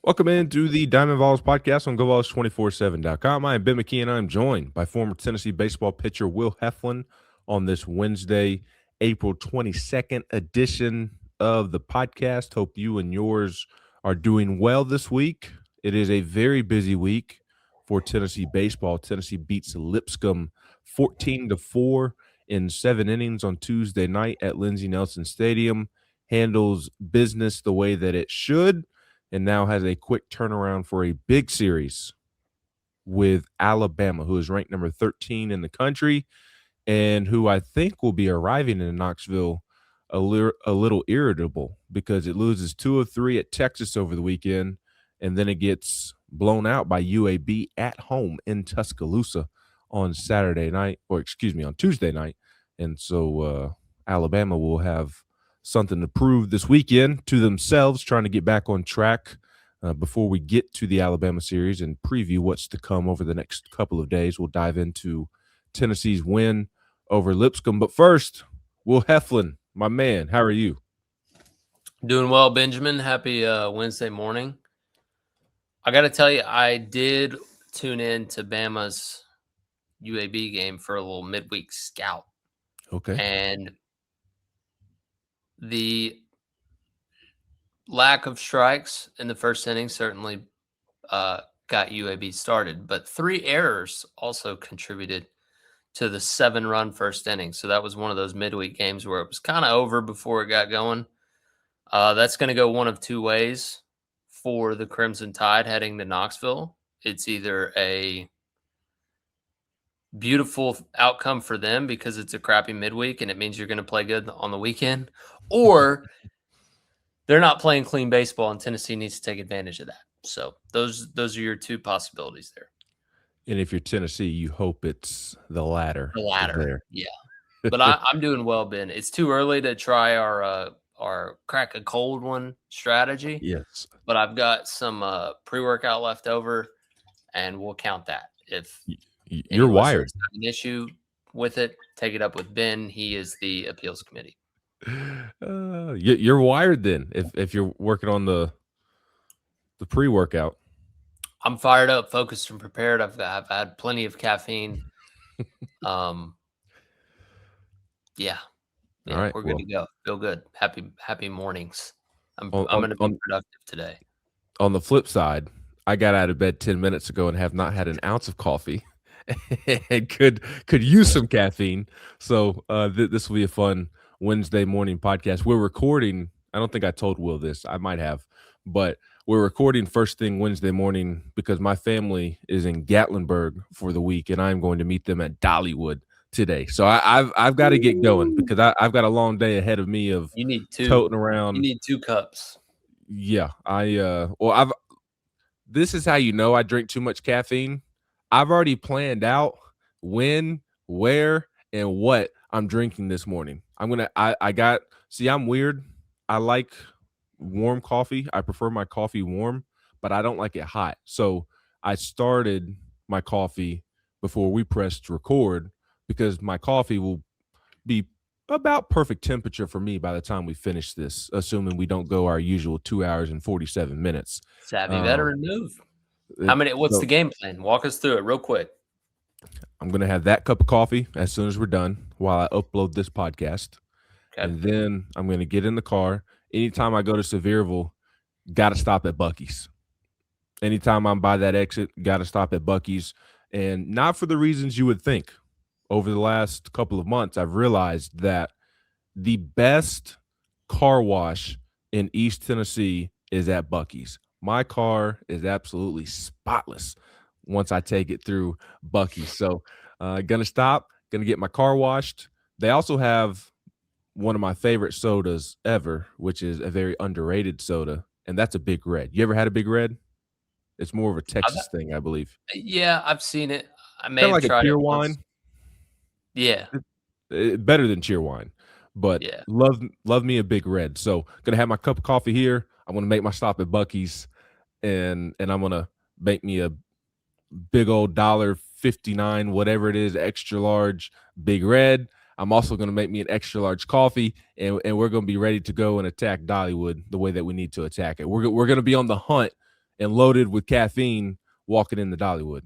Welcome into the Diamond Vols Podcast on GoVols247.com. I am Ben McKee, and I'm joined by former Tennessee baseball pitcher Will Heflin on this Wednesday, April 22nd edition of the podcast. Hope you and yours are doing well this week. It is a very busy week for Tennessee baseball. Tennessee beats Lipscomb 14-4 in 7 innings on Tuesday night at Lindsey Nelson Stadium. Handles business the way that it should, and now has a quick turnaround for a big series with Alabama, who is ranked number 13 in the country and who I think will be arriving in Knoxville a little irritable because it loses 2 of 3 at Texas over the weekend, and then it gets blown out by UAB at home in Tuscaloosa on Tuesday night. And so Alabama will have something to prove this weekend to themselves, trying to get back on track before we get to the Alabama series and preview what's to come over the next couple of days. We'll dive into Tennessee's win over Lipscomb. But first, Will Heflin, my man, how are you? Doing well, Benjamin. Happy Wednesday morning. I got to tell you, I did tune in to Bama's UAB game for a little midweek scout. Okay. And the lack of strikes in the first inning certainly got UAB started, but 3 errors also contributed to the 7-run first inning. So that was one of those midweek games where it was kind of over before it got going. That's going to go one of 2 ways for the Crimson Tide heading to Knoxville. It's either a beautiful outcome for them because it's a crappy midweek and it means you're going to play good on the weekend, or they're not playing clean baseball and Tennessee needs to take advantage of that. So those are your 2 possibilities there. And if you're Tennessee, you hope it's the latter. The latter, yeah. But I'm doing well, Ben. It's too early to try our crack a cold one strategy. Yes. But I've got some pre-workout left over, and we'll count that. If you're wired, an issue with it, take it up with Ben. He is the appeals committee. You're wired then. If you're working on the pre-workout, I'm fired up, focused, and prepared. I've had plenty of caffeine. Yeah. All right, we're good to go. Feel good. Happy mornings. I'm going to be productive today. On the flip side, I got out of bed 10 minutes ago and have not had an ounce of coffee and could use some caffeine. So this will be a fun Wednesday morning podcast. We're recording. I don't think I told Will this. I might have, but we're recording first thing Wednesday morning because my family is in Gatlinburg for the week, and I'm going to meet them at Dollywood today. So I've got to get going because I've got a long day ahead of me of toting around. You need 2 cups. Yeah, this is how you know I drink too much caffeine. I've already planned out when, where, and what I'm drinking this morning. I'm weird. I like warm coffee. I prefer my coffee warm, but I don't like it hot. So I started my coffee before we pressed record because my coffee will be about perfect temperature for me by the time we finish this, assuming we don't go our usual 2 hours and 47 minutes. Savvy veteran move. What's the game plan? Walk us through it real quick. I'm going to have that cup of coffee as soon as we're done while I upload this podcast. Okay. And then I'm going to get in the car. Anytime I go to Sevierville, got to stop at Buc-ee's. Anytime I'm by that exit, got to stop at Buc-ee's. And not for the reasons you would think. Over the last couple of months, I've realized that the best car wash in East Tennessee is at Buc-ee's. My car is absolutely spotless once I take it through Buc-ee's. So going to stop, going to get my car washed. They also have one of my favorite sodas ever, which is a very underrated soda, and that's a Big Red. You ever had a Big Red? It's more of a Texas thing, I believe. Yeah, I've seen it. I may have tried a Cheer wine. Yeah. Better than Cheer wine, but yeah. Love me a Big Red. So going to have my cup of coffee here. I'm going to make my stop at Buc-ee's, and I'm going to make me a big old $1.59, whatever it is, extra large Big Red. I'm also going to make me an extra large coffee, and we're going to be ready to go and attack Dollywood the way that we need to attack it. We're going to be on the hunt and loaded with caffeine walking in the Dollywood.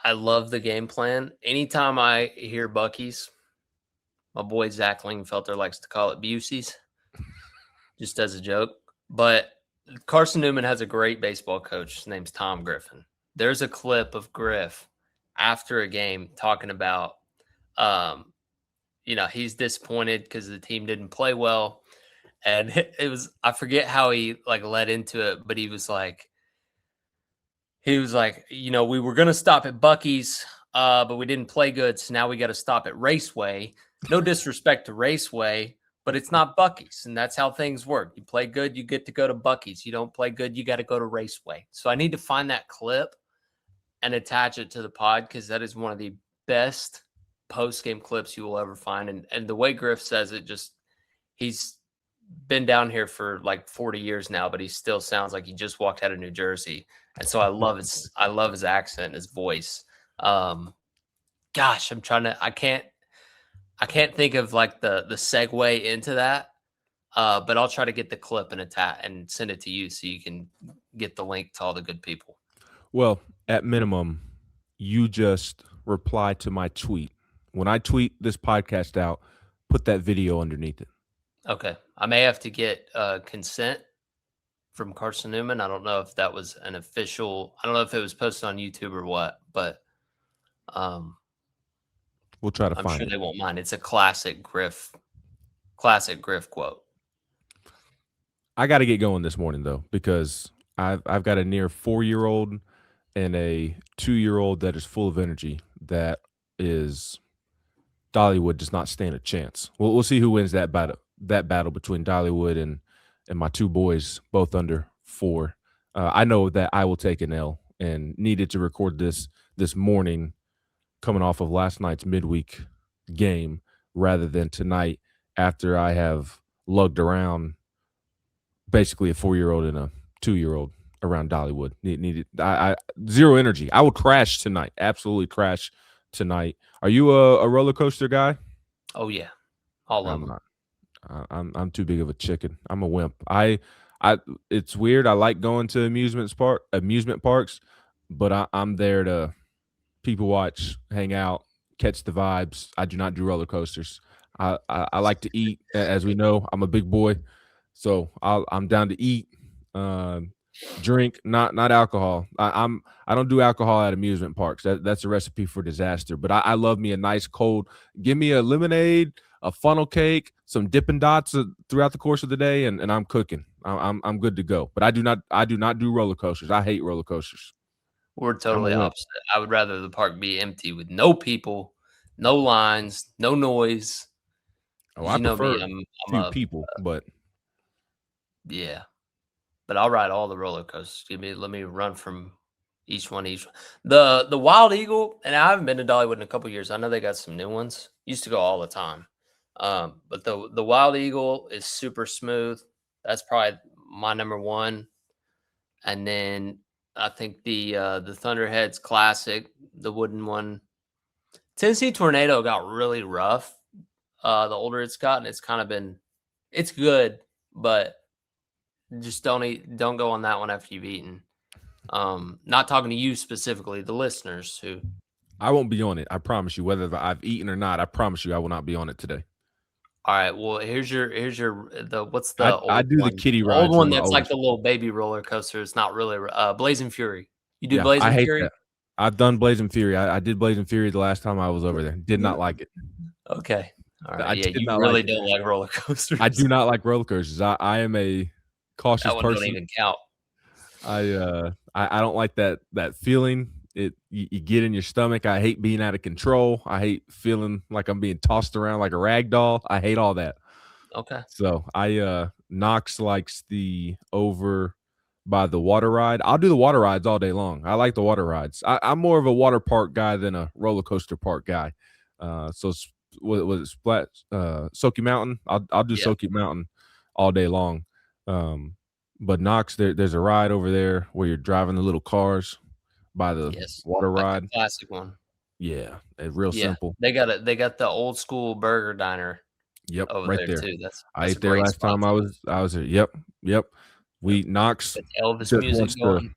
I love the game plan. Anytime I hear Buc-ee's, my boy Zach Lingfelter likes to call it Busey's, just as a joke. But Carson Newman has a great baseball coach. His name's Tom Griffin. There's a clip of Griff after a game talking about, he's disappointed because the team didn't play well. And it was, I forget how he led into it, but he was like, we were going to stop at Buc-ee's, but we didn't play good. So now we got to stop at Raceway. No disrespect to Raceway, but it's not Buc-ee's. And that's how things work. You play good, you get to go to Buc-ee's. You don't play good, you got to go to Raceway. So I need to find that clip and attach it to the pod, because that is one of the best post-game clips you will ever find. And the way Griff says it, he's been down here for 40 years now, but he still sounds like he just walked out of New Jersey. And so I love his accent, his voice. I can't think of the segue into that. But I'll try to get the clip and send it to you so you can get the link to all the good people. Well, at minimum, you just reply to my tweet. When I tweet this podcast out, put that video underneath it. Okay. I may have to get consent from Carson Newman. I don't know if that was an official. I don't know if it was posted on YouTube or what, but we'll try to find it. I'm sure they won't mind. It's a classic Griff quote. I got to get going this morning though, because I've got a near 4-year-old and a 2-year-old that is full of energy. That is, Dollywood does not stand a chance. We'll see who wins that battle. That battle between Dollywood and my two boys, both under 4. I know that I will take an L, and needed to record this morning, coming off of last night's midweek game, rather than tonight after I have lugged around basically a 4-year-old and a 2-year-old around Dollywood. Needed I zero energy. I will crash tonight. Absolutely crash tonight. Are you a roller coaster guy? Oh yeah, all of them. I'm too big of a chicken. I'm a wimp. It's weird. I like going to amusement parks, but I'm there to people watch, hang out, catch the vibes. I do not do roller coasters. I like to eat, as we know. I'm a big boy, so I'm down to eat, drink, not alcohol. I don't do alcohol at amusement parks. That's a recipe for disaster. But I love me a nice cold. Give me a lemonade, a funnel cake, some Dippin' Dots throughout the course of the day, and I'm cooking. I'm good to go. But I do not do roller coasters. I hate roller coasters. We're totally opposite. I would rather the park be empty with no people, no lines, no noise. Oh, I prefer few people, but yeah. But I'll ride all the roller coasters. Let me run from each one. The Wild Eagle, and I haven't been to Dollywood in a couple of years. I know they got some new ones. Used to go all the time. But the Wild Eagle is super smooth. That's probably my number one. And then I think the Thunderhead's classic, the wooden one. Tennessee Tornado got really rough. The older it's gotten, it's good, but just don't go on that one after you've eaten. Not talking to you specifically, the listeners who. I won't be on it. I promise you. Whether I've eaten or not, I promise you I will not be on it today. All right. Well, here's the what's the I do one? The kiddie the ride. Old one that's like the little baby roller coaster. It's not really Blazing Fury. You do Blazing Fury? That. I've done Blazing Fury. I did Blazing Fury the last time I was over there. Did not like it. Okay. All right. Yeah, you really don't like roller coasters. I do not like roller coasters. I am a cautious that one person. Don't even count. I don't like that feeling. You get in your stomach. I hate being out of control. I hate feeling like I'm being tossed around like a rag doll. I hate all that. Okay. So Knox likes the over by the water ride. I'll do the water rides all day long. I like the water rides. I'm more of a water park guy than a roller coaster park guy. So was it Splat Soaky Mountain? I'll do Soaky Mountain all day long. But Knox, there's a ride over there where you're driving the little cars by the water ride. The classic one. Yeah, it's real simple. They got the old school burger diner. Yep, over right there too. That's I ate there last time I was there. Yep. We Knox Elvis music going.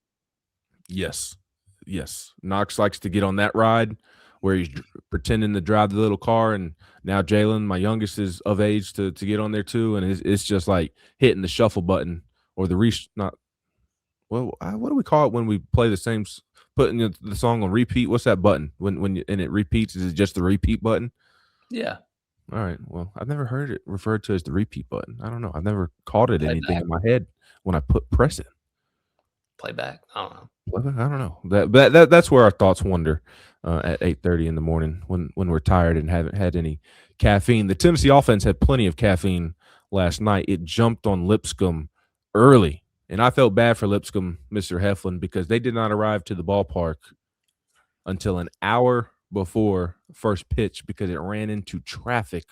Yes. Yes. Knox likes to get on that ride where he's pretending to drive the little car. And now Jalen, my youngest, is of age to get on there too. And it's just like hitting the shuffle button or the not. Well, what do we call it when we play the same, putting the song on repeat? What's that button and it repeats? Is it just the repeat button? Yeah. All right. Well, I've never heard it referred to as the repeat button. I don't know. I've never called it anything Playback. in my head when I press it. Playback. I don't know. I don't know. That's where our thoughts wander at 8:30 in the morning when we're tired and haven't had any caffeine. The Tennessee offense had plenty of caffeine last night. It jumped on Lipscomb early, and I felt bad for Lipscomb, Mr. Heflin, because they did not arrive to the ballpark until an hour before first pitch because it ran into traffic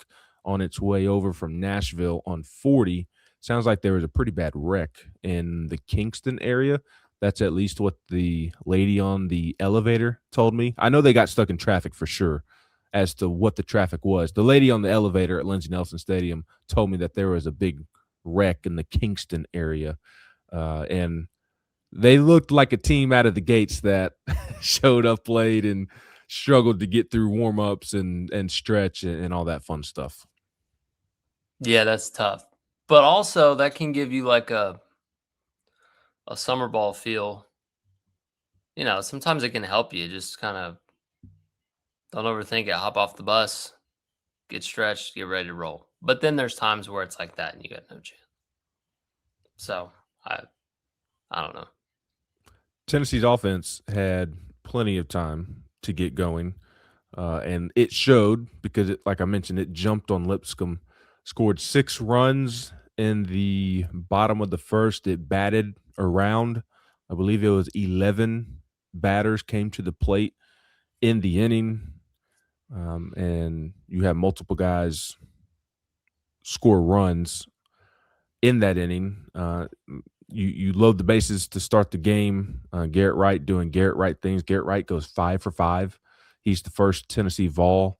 on its way over from Nashville on 40. Sounds like there was a pretty bad wreck in the Kingston area. That's at least what the lady on the elevator told me. I know they got stuck in traffic for sure as to what the traffic was. The lady on the elevator at Lindsey Nelson Stadium told me that there was a big wreck in the Kingston area. And they looked like a team out of the gates that showed up late and struggled to get through warm-ups and stretch and all that fun stuff. Yeah, that's tough. But also that can give you like a summer ball feel. You know, sometimes it can help you. Just kind of don't overthink it. Hop off the bus, get stretched, get ready to roll. But then there's times where it's like that and you got no chance. So I don't know. Tennessee's offense had plenty of time to get going, and it showed because, like I mentioned, it jumped on Lipscomb, scored 6 runs in the bottom of the first. It batted around. I believe it was 11 batters came to the plate in the inning, and you have multiple guys score runs in that inning. You load the bases to start the game. Garrett Wright doing Garrett Wright things. Garrett Wright goes 5 for 5. He's the first Tennessee Vol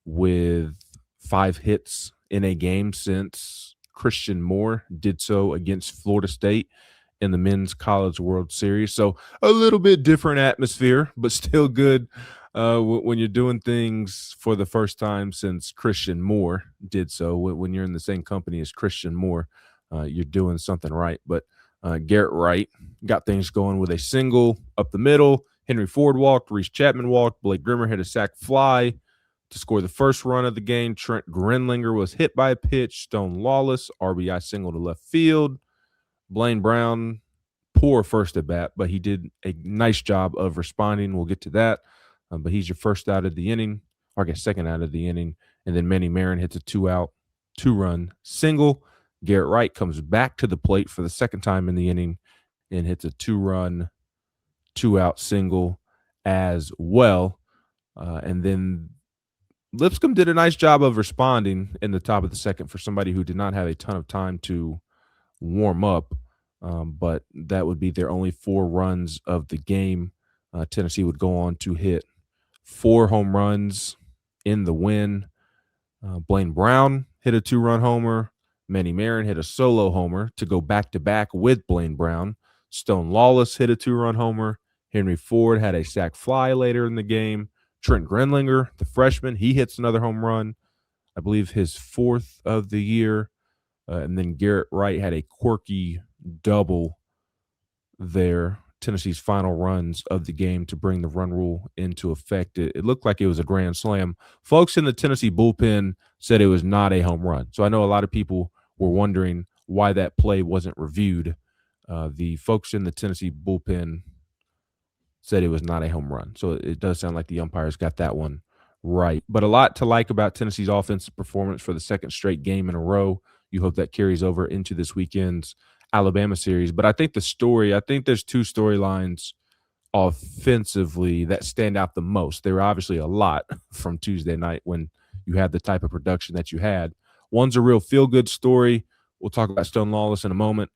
with 5 hits in a game since Christian Moore did so against Florida State in the Men's College World Series. So a little bit different atmosphere, but still good when you're doing things for the first time since Christian Moore did so. When you're in the same company as Christian Moore, you're doing something right. But Garrett Wright got things going with a single up the middle. Henry Ford walked. Reese Chapman walked. Blake Grimmer hit a sac fly to score the first run of the game. Trent Grenlinger was hit by a pitch. Stone Lawless, RBI single to left field. Blaine Brown, poor first at bat, but he did a nice job of responding. We'll get to that. But he's your first out of the inning, or I guess second out of the inning. And then Manny Marin hits a 2-out, 2-run single. Garrett Wright comes back to the plate for the second time in the inning and hits a 2-run, 2-out single as well. And then Lipscomb did a nice job of responding in the top of the second for somebody who did not have a ton of time to warm up. But that would be their only 4 runs of the game. Tennessee would go on to hit 4 home runs in the win. Blaine Brown hit a 2-run homer. Manny Marin hit a solo homer to go back-to-back with Blaine Brown. Stone Lawless hit a 2-run homer. Henry Ford had a sac fly later in the game. Trent Grenlinger, the freshman, he hits another home run, I believe his 4th of the year. And then Garrett Wright had a quirky double there. Tennessee's final runs of the game to bring the run rule into effect. It looked like it was a grand slam. Folks in the Tennessee bullpen said it was not a home run. So I know a lot of people were wondering why that play wasn't reviewed. The folks in the Tennessee bullpen said it was not a home run. So it does sound like the umpires got that one right. But a lot to like about Tennessee's offensive performance for the second straight game in a row. You hope that carries over into this weekend's Alabama series. But I think there's 2 storylines offensively that stand out the most. There were obviously a lot from Tuesday night when you had the type of production that you had. One's a real feel-good story. We'll talk about Stone Lawless in a moment.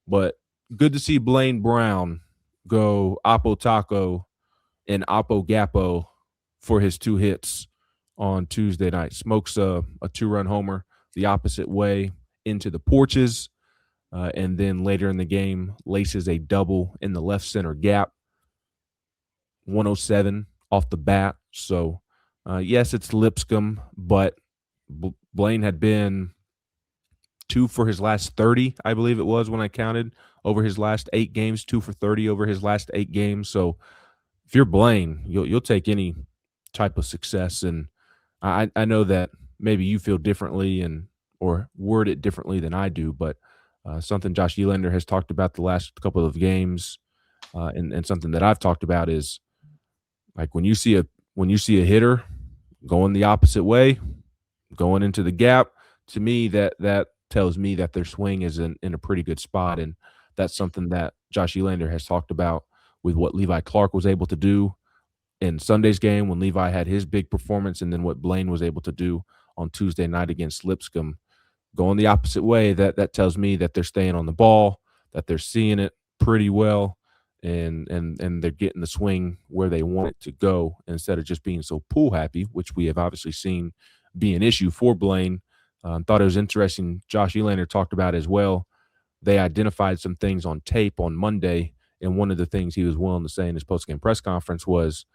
But good to see Blaine Brown go Oppo Taco and Oppo Gappo for his 2 hits on Tuesday night. Smokes a 2-run homer the opposite way into the porches. And then later in the game, laces a double in the left center gap. 107 off the bat. So, yes, it's Lipscomb, but Blaine had been 2 for his last 30, I believe it was when I counted, over his last 8 games, 2 for 30 over his last 8 games. So if you're Blaine, you'll take any type of success. And I know that maybe you feel differently and or word it differently than I do, but something Josh Elander has talked about the last couple of games, and something that I've talked about is like when you see a hitter going the opposite way, going into the gap, to me that tells me that their swing is in a pretty good spot, and that's something that Josh Elander has talked about with what Levi Clark was able to do in Sunday's game when Levi had his big performance, and then what Blaine was able to do on Tuesday night against Lipscomb. Going the opposite way, that tells me that they're staying on the ball, that they're seeing it pretty well, and they're getting the swing where they want it to go instead of just being so pool happy, which we have obviously seen be an issue for Blaine. Thought it was interesting. Josh Elander talked about as well. They identified some things on tape on Monday, and one of the things he was willing to say in his postgame press conference was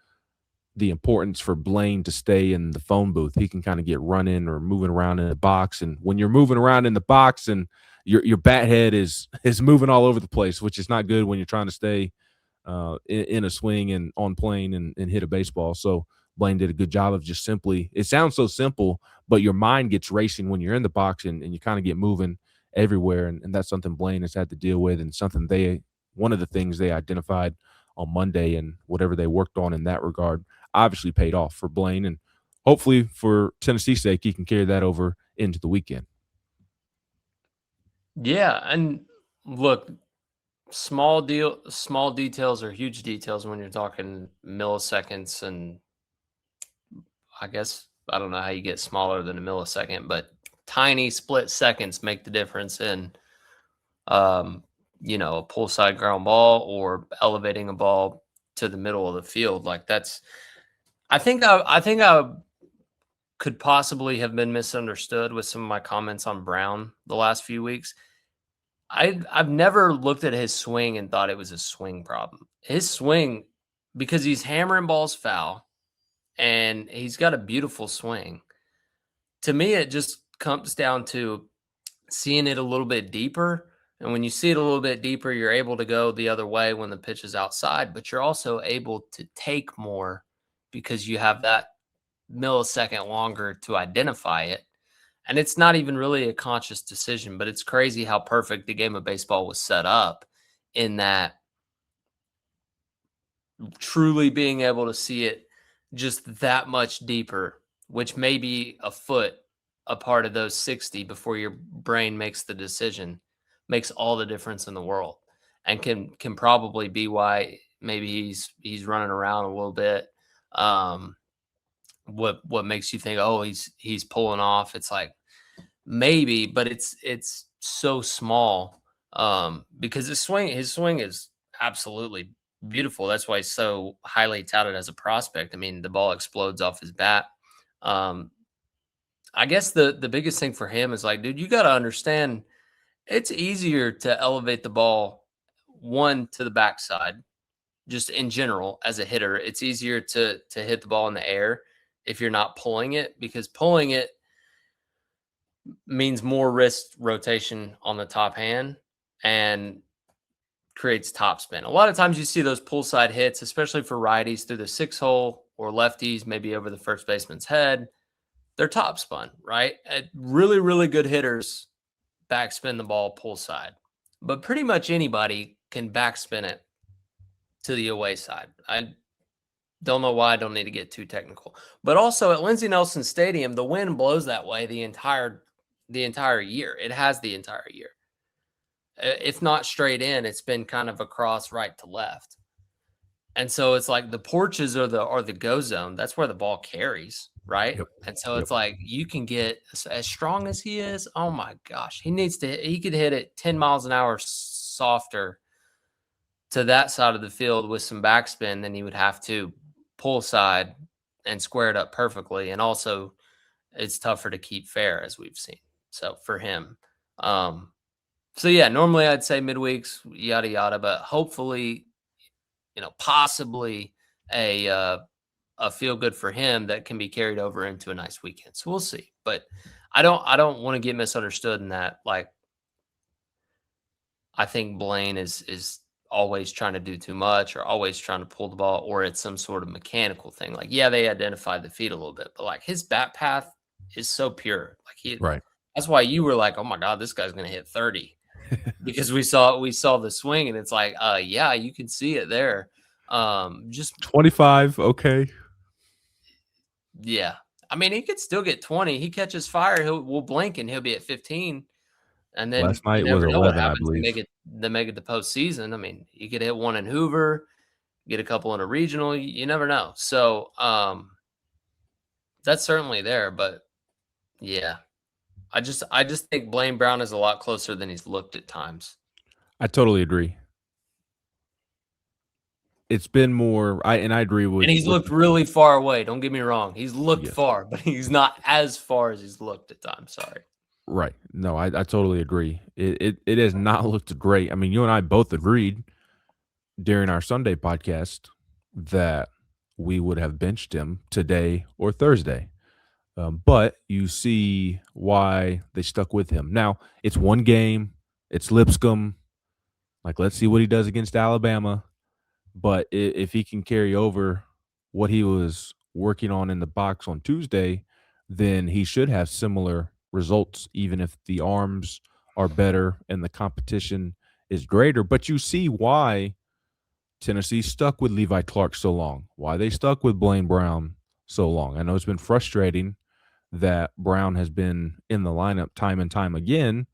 the importance for Blaine to stay in the phone booth. He can kind of get running or moving around in the box, and when you're moving around in the box and your bat head is moving all over the place, which is not good when you're trying to stay in a swing and on plane and hit a baseball. So Blaine did a good job of just simply, it sounds so simple, but your mind gets racing when you're in the box and you kind of get moving everywhere. And that's something Blaine has had to deal with, and something one of the things they identified on Monday, and whatever they worked on in that regard obviously paid off for Blaine. And hopefully for Tennessee's sake, he can carry that over into the weekend. Yeah. And look, small details are huge details when you're talking milliseconds. And I guess, I don't know how you get smaller than a millisecond, but tiny split seconds make the difference in, a pull side ground ball or elevating a ball to the middle of the field. Like I think I could possibly have been misunderstood with some of my comments on Brown the last few weeks. I've never looked at his swing and thought it was a swing problem. His swing, because he's hammering balls foul and he's got a beautiful swing. To me, it just comes down to seeing it a little bit deeper. And when you see it a little bit deeper, you're able to go the other way when the pitch is outside, but you're also able to take more because you have that millisecond longer to identify it. And it's not even really a conscious decision, but it's crazy how perfect the game of baseball was set up in that truly being able to see it just that much deeper, which may be a foot a part of those 60 before your brain makes the decision, makes all the difference in the world, and can probably be why maybe he's running around a little bit. What makes you think, oh, he's pulling off? It's like, maybe, but it's so small, because his swing is absolutely beautiful. That's why he's so highly touted as a prospect. I mean, the ball explodes off his bat. I guess the biggest thing for him is like, dude, you got to understand, it's easier to elevate the ball to the backside. Just in general, as a hitter, it's easier to hit the ball in the air if you're not pulling it, because pulling it means more wrist rotation on the top hand and creates topspin. A lot of times you see those pull side hits, especially for righties through the 6-hole, or lefties maybe over the first baseman's head. They're topspun, right? Really, really good hitters backspin the ball pull side, but pretty much anybody can backspin it to the away side. I don't know why. I don't need to get too technical, but also at Lindsey Nelson Stadium, the wind blows that way the entire year. It has the entire year. If not straight in, it's been kind of across right to left. And so it's like the porches are the go zone. That's where the ball carries, right? Yep. And so it's like you can get as strong as he is. Oh my gosh, he could hit it 10 miles an hour softer to that side of the field with some backspin than he would have to pull side and square it up perfectly. And also, it's tougher to keep fair, as we've seen. So for him, so yeah, normally I'd say midweeks, yada yada, but hopefully, possibly a feel good for him that can be carried over into a nice weekend. So we'll see. But I don't want to get misunderstood in that. Like, I think Blaine is always trying to do too much or always trying to pull the ball, or it's some sort of mechanical thing. Like, yeah, they identified the feet a little bit, but like his bat path is so pure. Like Right. that's why you were like, oh my God, this guy's gonna hit 30. Because we saw the swing and it's like, yeah, you can see it there. Just 25, okay. yeah. I mean, he could still get 20. He catches fire, we'll blink and he'll be at 15. And then Last you night was never know what 11, I happens. They believe. make it the postseason. I mean, you could hit one in Hoover, get a couple in a regional. You never know. So that's certainly there. But yeah, I just think Blaine Brown is a lot closer than he's looked at times. I totally agree. It's been more, I agree with. And he's looked really far away. Don't get me wrong. He's looked Yes. far, but he's not as far as he's looked at times. Sorry. Right. No, I totally agree. It has not looked great. I mean, you and I both agreed during our Sunday podcast that we would have benched him today or Thursday. But you see why they stuck with him. Now, it's one game. It's Lipscomb. Like, let's see what he does against Alabama. But if he can carry over what he was working on in the box on Tuesday, then he should have similar results, even if the arms are better and the competition is greater. But you see why Tennessee stuck with Levi Clark so long, why they stuck with Blaine Brown so long. I know it's been frustrating that Brown has been in the lineup time and time again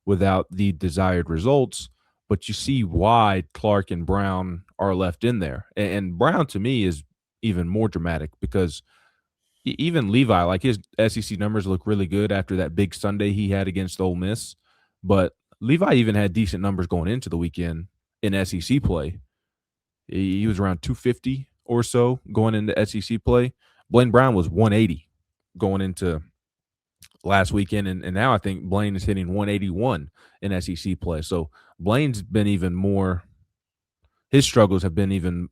without the desired results, but you see why Clark and Brown are left in there. And Brown, to me, is even more dramatic because even Levi, like his SEC numbers look really good after that big Sunday he had against Ole Miss, but Levi even had decent numbers going into the weekend in SEC play. He was around 250 or so going into SEC play. Blaine Brown was 180 going into last weekend, and now I think Blaine is hitting 181 in SEC play. So Blaine's been even more – his struggles have been even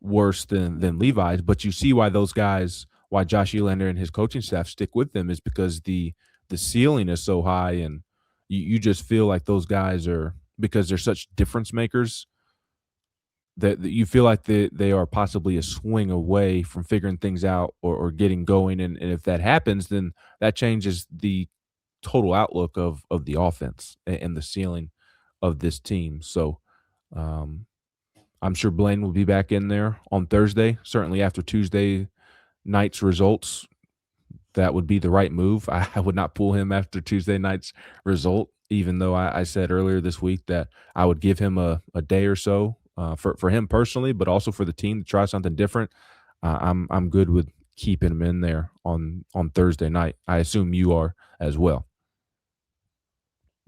worse than Levi's. But you see why those guys – why Josh Elander and his coaching staff stick with them is because the ceiling is so high, and you just feel like those guys are – because they're such difference makers – that you feel like they are possibly a swing away from figuring things out or getting going. And if that happens, then that changes the total outlook of the offense and the ceiling of this team. So I'm sure Blaine will be back in there on Thursday, certainly after Tuesday night's results. That would be the right move. I would not pull him after Tuesday night's result, even though I said earlier this week that I would give him a day or so for him personally, but also for the team to try something different. I'm good with keeping him in there on Thursday night. I assume you are as well.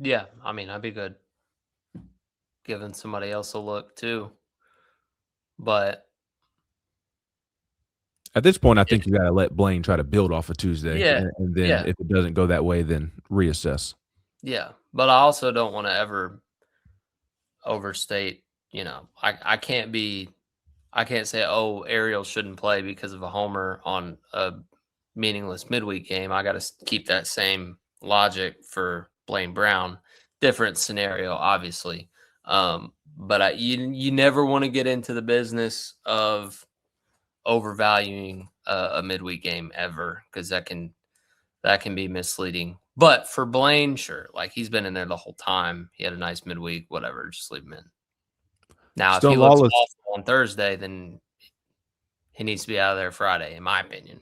Yeah, I mean, I'd be good giving somebody else a look too. But at this point, I think you got to let Blaine try to build off of Tuesday. Yeah, And then if it doesn't go that way, then reassess. Yeah, but I also don't want to ever overstate, I can't say, oh, Ariel shouldn't play because of a homer on a meaningless midweek game. I got to keep that same logic for Blaine Brown. Different scenario, obviously. But you never want to get into the business of overvaluing a midweek game ever, because that can be misleading. But for Blaine, sure, like he's been in there the whole time. He had a nice midweek, whatever, just leave him in. Now, if he looks awful on Thursday, then he needs to be out of there Friday, in my opinion.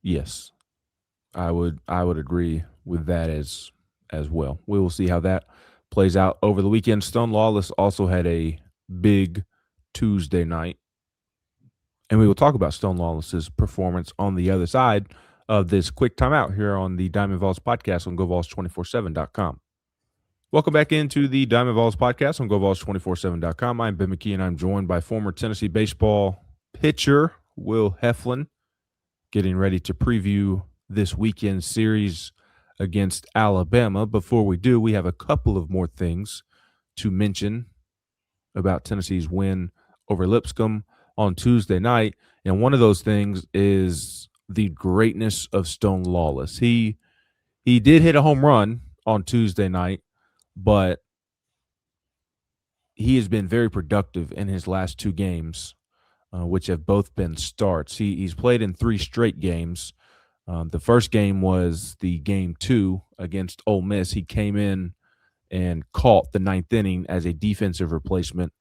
Yes, I would agree with that as well. We will see how that plays out over the weekend. Stone Lawless also had a big Tuesday night, and we will talk about Stone Lawless's performance on the other side of this quick timeout here on the Diamond Vols Podcast on GoVols247.com. Welcome back into the Diamond Vols Podcast on GoVols247.com. I'm Ben McKee, and I'm joined by former Tennessee baseball pitcher Will Heflin, getting ready to preview this weekend series against Alabama. Before we do, we have a couple of more things to mention about Tennessee's win over Lipscomb on Tuesday night. And one of those things is the greatness of Stone Lawless. He did hit a home run on Tuesday night, but he has been very productive in his last 2 games, which have both been starts. He's played in 3 straight games. The first game was the game 2 against Ole Miss. He came in and caught the 9th inning as a defensive replacement.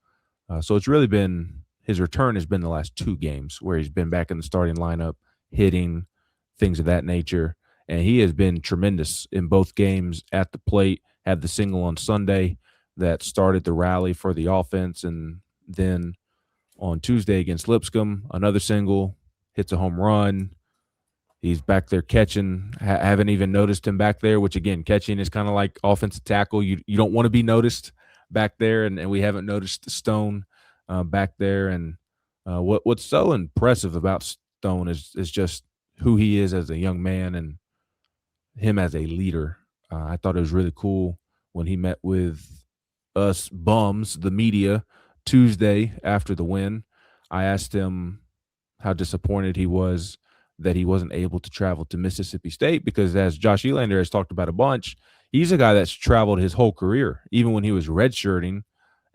So it's really been his return has been the last 2 games where he's been back in the starting lineup, hitting, things of that nature. And he has been tremendous in both games at the plate. Had the single on Sunday that started the rally for the offense. And then on Tuesday against Lipscomb, another single, hits a home run. He's back there catching. Haven't even noticed him back there, which, again, catching is kind of like offensive tackle. You don't want to be noticed back there, and we haven't noticed Stone back there. And what's so impressive about Stone is just who he is as a young man and him as a leader. I thought it was really cool when he met with us bums, the media, Tuesday after the win. I asked him how disappointed he was that he wasn't able to travel to Mississippi State because, as Josh Elander has talked about a bunch, he's a guy that's traveled his whole career, even when he was redshirting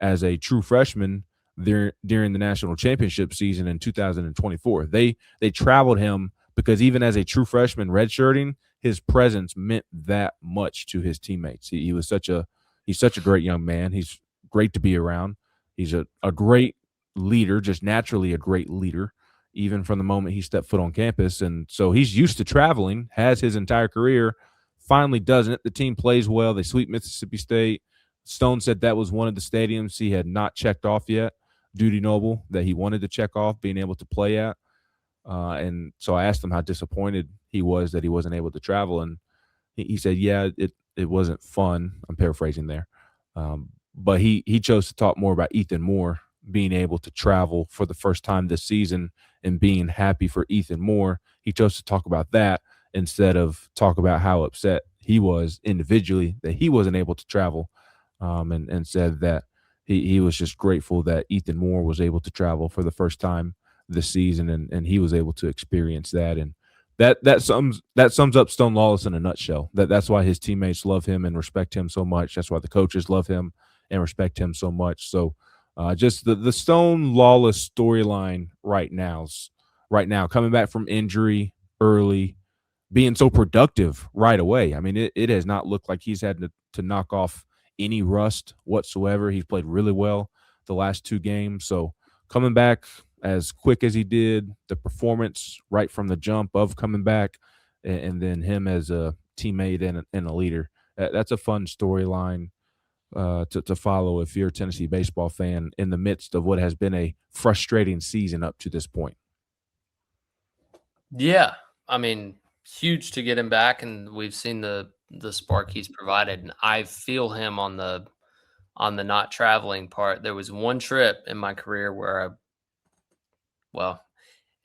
as a true freshman during the national championship season in 2024. They traveled him because even as a true freshman redshirting, his presence meant that much to his teammates. He's such a great young man. He's great to be around. He's a great leader, just naturally a great leader, even from the moment he stepped foot on campus. And so he's used to traveling, has his entire career, finally doesn't it. The team plays well. They sweep Mississippi State. Stone said that was one of the stadiums he had not checked off yet, Duty Noble, that he wanted to check off being able to play at. And so I asked him how disappointed he was that he wasn't able to travel. And he said, yeah, it wasn't fun. I'm paraphrasing there. But he chose to talk more about Ethan Moore being able to travel for the first time this season and being happy for Ethan Moore. He chose to talk about that instead of talk about how upset he was individually that he wasn't able to travel, and said that he was just grateful that Ethan Moore was able to travel for the first time this season, and he was able to experience that. And that sums up Stone Lawless in a nutshell. That's why his teammates love him and respect him so much. That's why the coaches love him and respect him so much. So just the Stone Lawless storyline right now, coming back from injury early, being so productive right away. I mean, it has not looked like he's had to knock off any rust whatsoever. He's played really well the last 2 games. So coming back as quick as he did, the performance right from the jump of coming back, and then him as a teammate and a leader. That's a fun storyline to follow if you're a Tennessee baseball fan in the midst of what has been a frustrating season up to this point. Yeah, I mean, huge to get him back, and we've seen the spark he's provided. And I feel him on the not traveling part. There was one trip in my career where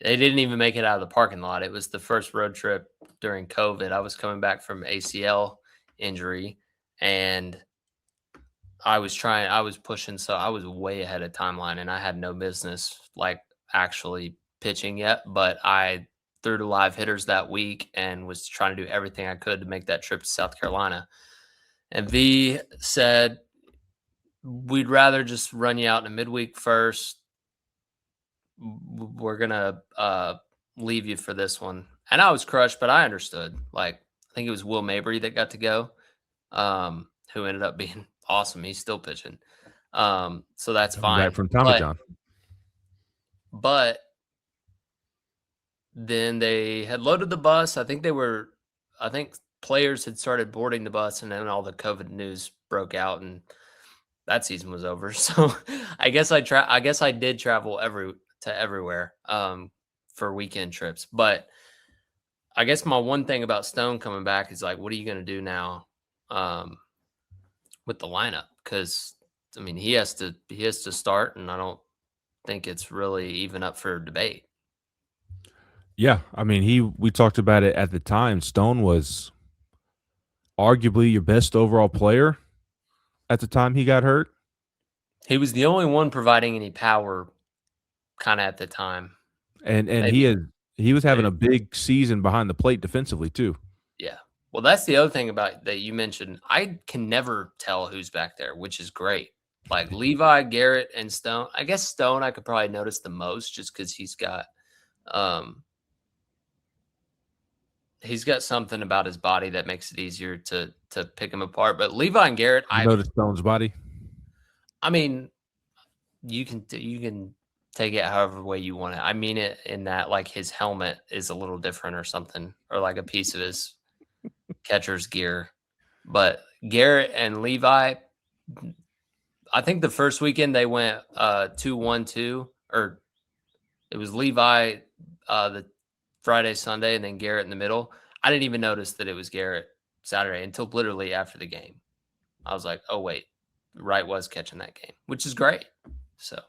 they didn't even make it out of the parking lot. It was the first road trip during COVID. I was coming back from ACL injury, and I was pushing, so I was way ahead of timeline, and I had no business actually pitching yet, but I threw to live hitters that week and was trying to do everything I could to make that trip to South Carolina. And V said, we'd rather just run you out in a midweek first. We're going to leave you for this one. And I was crushed, but I understood. I think it was Will Mabry that got to go, who ended up being awesome. He's still pitching. So that's fine. Back from Tommy John. But then they had loaded the bus. I think players had started boarding the bus, and then all the COVID news broke out, and that season was over. So I guess I did travel everywhere for weekend trips. But I guess my one thing about Stone coming back is what are you going to do now with the lineup? Because I mean, he has to start, and I don't think it's really even up for debate. Yeah, I mean, we talked about it at the time. Stone was arguably your best overall player at the time he got hurt. He was the only one providing any power kind of at the time. And Maybe. he was having Maybe. a big season behind the plate defensively too. Yeah. Well, that's the other thing about that you mentioned. I can never tell who's back there, which is great. Like Levi, Garrett, and Stone. I guess Stone I could probably notice the most just because he's got something about his body that makes it easier to pick him apart. But Levi and Garrett, You notice Stone's body? I mean, you can take it however way you want it. I mean it in that like his helmet is a little different or something, or like a piece of his catcher's gear. But Garrett and Levi, I think the first weekend they went 2-1-2, or it was Levi the Friday, Sunday, and then Garrett in the middle. I didn't even notice that it was Garrett Saturday until literally after the game. I was like, oh wait, Wright was catching that game, which is great. So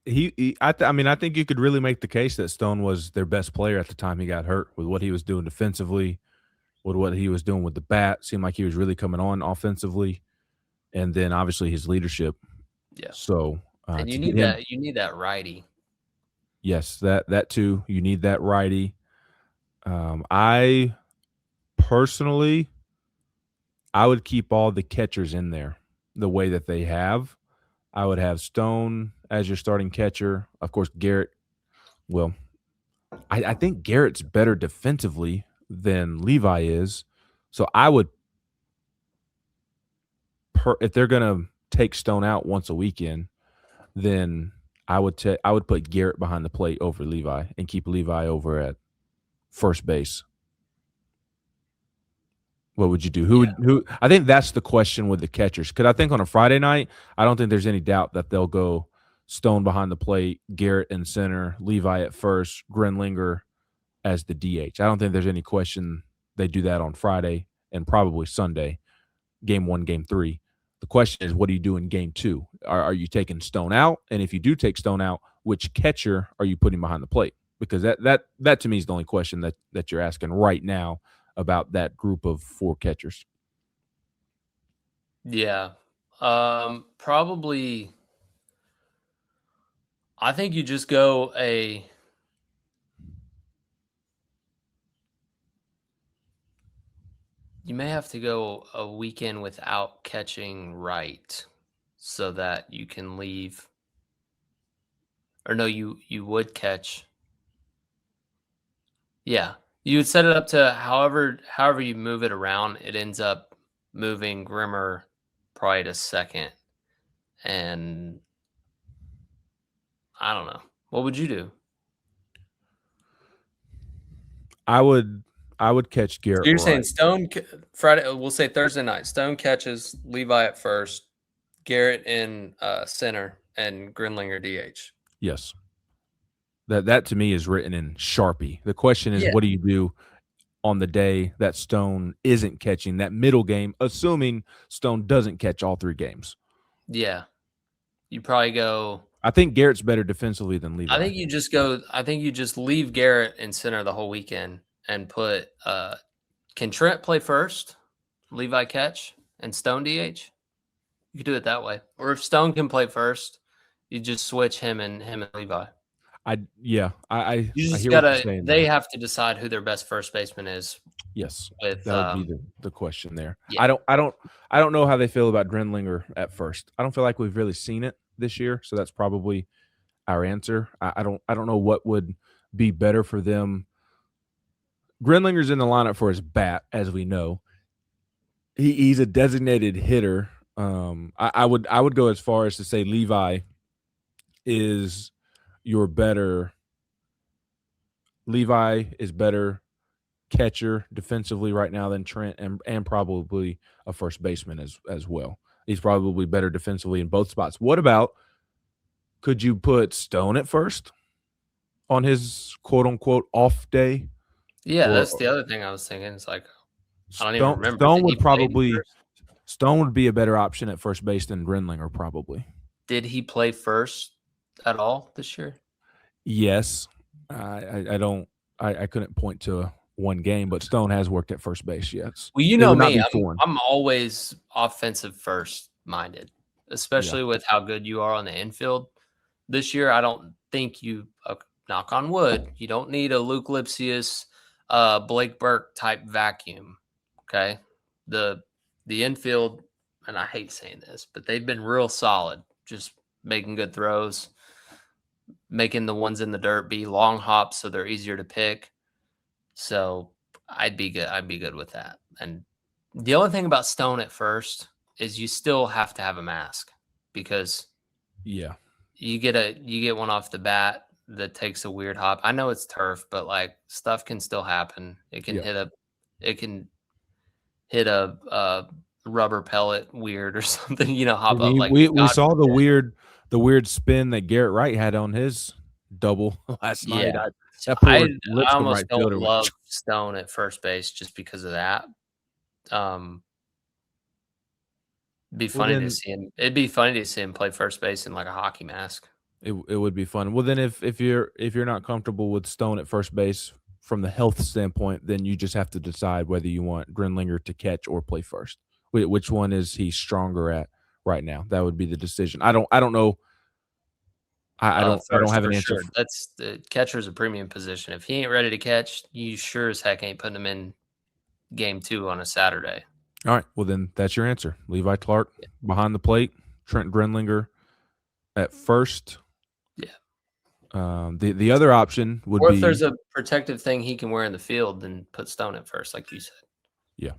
I think you could really make the case that Stone was their best player at the time he got hurt, with what he was doing defensively, with what he was doing with the bat. Seemed like he was really coming on offensively, and then obviously his leadership. Yeah. So and you need that. You need that righty. Yes, that too. You need that righty. I personally, I would keep all the catchers in there the way that they have. I would have Stone as your starting catcher. Of course, Garrett. Well, I think Garrett's better defensively than Levi is. So I would, if they're going to take Stone out once a weekend, then I would put Garrett behind the plate over Levi and keep Levi over at first base. What would you do? Who? I think that's the question with the catchers. Because I think on a Friday night, I don't think there's any doubt that they'll go Stone behind the plate, Garrett in center, Levi at first, Grenlinger as the DH. I don't think there's any question they do that on Friday and probably Sunday, game 1, game 3. The question is, what do you do in game 2? Are you taking Stone out? And if you do take Stone out, which catcher are you putting behind the plate? Because that to me is the only question that you're asking right now about that group of 4 catchers. Yeah. Probably I think you just go you may have to go a weekend without catching Wright so that you can leave. Or no, you would catch. Yeah. You would set it up to however you move it around, it ends up moving Grimmer probably to second. And I don't know. What would you do? I would catch Garrett. So you're saying Stone Friday? We'll say Thursday night. Stone catches Levi at first, Garrett in center, and Grenlinger DH. Yes. That to me is written in Sharpie. The question is, what do you do on the day that Stone isn't catching that middle game, assuming Stone doesn't catch all 3 games? Yeah. You probably go. I think Garrett's better defensively than Levi. I think you just leave Garrett in center the whole weekend and put can Trent play first, Levi catch, and Stone DH? You could do it that way. Or if Stone can play first, you just switch him and Levi. You just gotta. They have to decide who their best first baseman is. Yes, that would be the question there. Yeah. I don't know how they feel about Grenlinger at first. I don't feel like we've really seen it this year, so that's probably our answer. I don't know what would be better for them. Grenlinger's in the lineup for his bat, as we know. He's a designated hitter. I would go as far as to say Levi is your better. Levi is better catcher defensively right now than Trent, and probably a first baseman as well. He's probably better defensively in both spots. What about, could you put Stone at first on his quote unquote off day? Yeah, that's the other thing I was thinking. It's like, I don't even remember. Stone would be a better option at first base than Grenlinger probably. Did he play first at all this year? Yes. I couldn't point to one game, but Stone has worked at first base, yes. Well, you know me, I'm always offensive first minded, especially with how good you are on the infield. this year, I don't think you, knock on wood, you don't need a Luke Lipsius, Blake Burke type vacuum. Okay. The infield, and I hate saying this, but they've been real solid, just making good throws, making the ones in the dirt be long hops so they're easier to pick. So I'd be good. I'd be good with that. And the only thing about Stone at first is you still have to have a mask, because Yeah. you get one off the bat that takes a weird hop. I know it's turf, but like stuff can still happen. It can hit a rubber pellet weird or something, hop up like We God saw forbid. the weird spin that Garrett Wright had on his double last night. Yeah. That I poor Lipscomb right almost don't fielder went. love Stone at first base just because of that. Be Well, funny to then see him. It'd be funny to see him play first base in like a hockey mask. it would be fun. Well, then if you're not comfortable with Stone at first base from the health standpoint, then you just have to decide whether you want Grinlinger to catch or play first. Which one is he stronger at right now? That would be the decision. I don't know. I don't First have for an answer. sure. That's the catcher's a premium position. If he ain't ready to catch, you sure as heck ain't putting him in game 2 on a Saturday. All right. Well, then that's your answer. Levi Clark behind the plate, Trent Grinlinger at first. Yeah. The other option would Or be, if there's a protective thing he can wear in the field, then put Stone at first, like you said. yeah.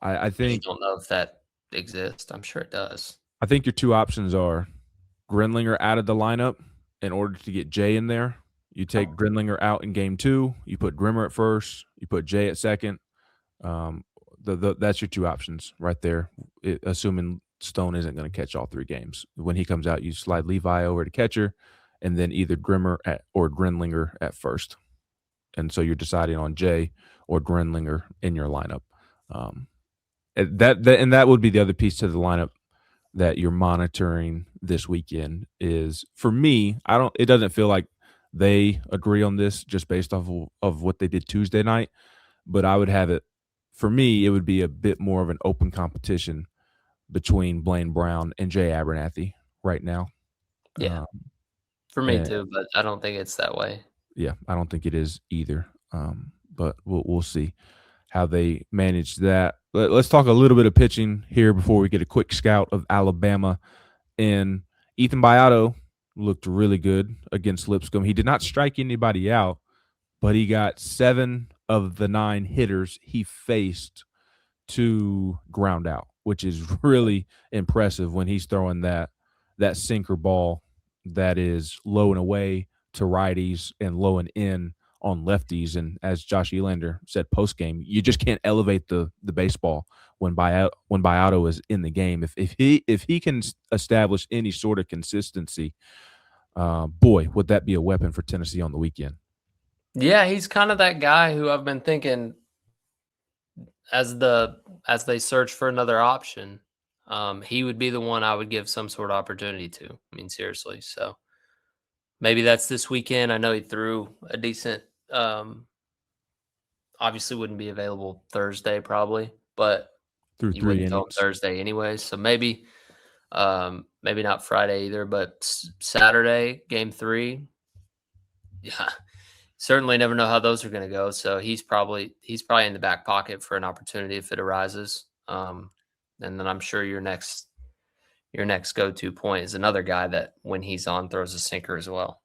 I I think don't know if that exists. I'm sure it does. I think your two options are Grinlinger out of the lineup in order to get Jay in there. You take Grinlinger out in game 2. You put Grimmer at first. You put Jay at second. That's your two options right there, assuming Stone isn't going to catch all 3 games. When he comes out, you slide Levi over to catcher, and then either Grimmer or Grinlinger at first. And so you're deciding on Jay or Grinlinger in your lineup. That would be the other piece to the lineup that you're monitoring this weekend. Is, for me, it doesn't feel like they agree on this just based off of what they did Tuesday night, but I would have it, for me, it would be a bit more of an open competition between Blaine Brown and Jay Abernathy right now. Yeah. For me too, but I don't think it's that way. Yeah, I don't think it is either. But we'll see how they manage that. Let's talk a little bit of pitching here before we get a quick scout of Alabama. And Ethan Biotto looked really good against Lipscomb. He did not strike anybody out, but he got 7 of the 9 hitters he faced to ground out, which is really impressive when he's throwing that sinker ball that is low and away to righties and low and in on lefties. And as Josh Elander said post game, you just can't elevate the baseball when Biotto is in the game. If he can establish any sort of consistency, boy, would that be a weapon for Tennessee on the weekend. Yeah, he's kind of that guy who I've been thinking as they search for another option, he would be the one I would give some sort of opportunity to. I mean, seriously. So maybe that's this weekend. I know he threw a decent, obviously wouldn't be available Thursday probably, but through you 3 wouldn't throw him innings Thursday anyway. So maybe not Friday either, but Saturday, game 3. Yeah. Certainly never know how those are going to go. So he's probably in the back pocket for an opportunity if it arises. And then I'm sure your next go-to point is another guy that when he's on throws a sinker as well.